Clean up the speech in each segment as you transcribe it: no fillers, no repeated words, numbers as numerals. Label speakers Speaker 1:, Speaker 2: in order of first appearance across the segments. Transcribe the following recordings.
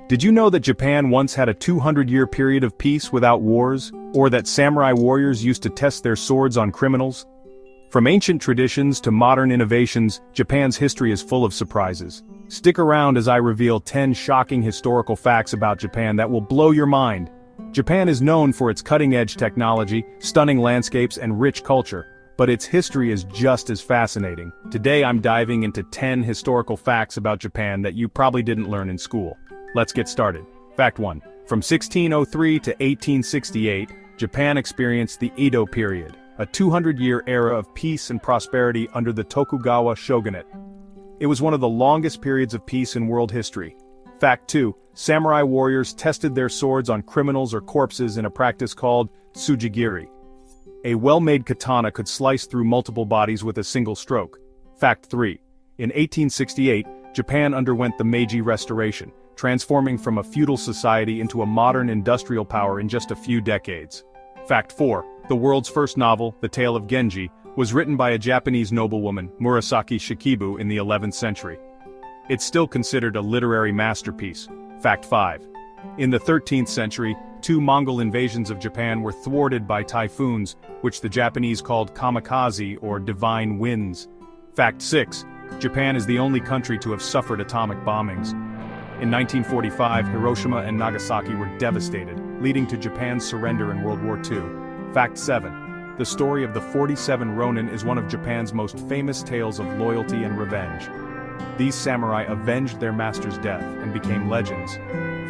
Speaker 1: Did you know that Japan once had a 200-year period of peace without wars, or that samurai warriors used to test their swords on criminals? From ancient traditions to modern innovations, Japan's history is full of surprises. Stick around as I reveal 10 shocking historical facts about Japan that will blow your mind. Japan is known for its cutting-edge technology, stunning landscapes, and rich culture, but its history is just as fascinating. Today I'm diving into 10 historical facts about Japan that you probably didn't learn in school. Let's get started. Fact 1. From 1603 to 1868, Japan experienced the Edo period, a 200-year era of peace and prosperity under the Tokugawa shogunate. It was one of the longest periods of peace in world history. Fact 2. Samurai warriors tested their swords on criminals or corpses in a practice called tsujigiri. A well-made katana could slice through multiple bodies with a single stroke. Fact 3. In 1868, Japan underwent the Meiji Restoration, transforming from a feudal society into a modern industrial power in just a few decades. Fact 4. The world's first novel, The Tale of Genji, was written by a Japanese noblewoman, Murasaki Shikibu, in the 11th century. It's still considered a literary masterpiece. Fact 5. In the 13th century, 2 Mongol invasions of Japan were thwarted by typhoons, which the Japanese called kamikaze or divine winds. Fact 6. Japan is the only country to have suffered atomic bombings. In 1945, Hiroshima and Nagasaki were devastated, leading to Japan's surrender in World War II. Fact 7. The story of the 47 Ronin is one of Japan's most famous tales of loyalty and revenge. These samurai avenged their master's death and became legends.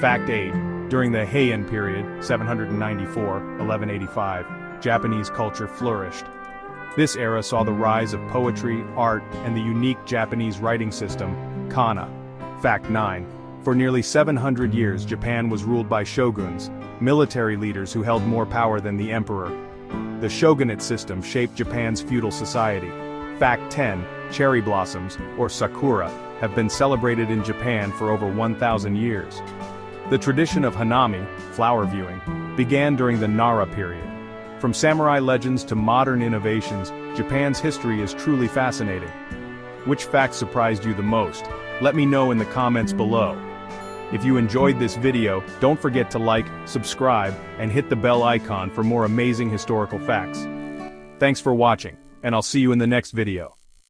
Speaker 1: Fact 8. During the Heian period, 794-1185, Japanese culture flourished. This era saw the rise of poetry, art, and the unique Japanese writing system, kana. Fact 9. For nearly 700 years, Japan was ruled by shoguns, military leaders who held more power than the emperor. The shogunate system shaped Japan's feudal society. Fact 10. Cherry blossoms, or sakura, have been celebrated in Japan for over 1,000 years. The tradition of hanami, flower viewing, began during the Nara period. From samurai legends to modern innovations, Japan's history is truly fascinating. Which fact surprised you the most? Let me know in the comments below. If you enjoyed this video, don't forget to like, subscribe, and hit the bell icon for more amazing historical facts. Thanks for watching, and I'll see you in the next video.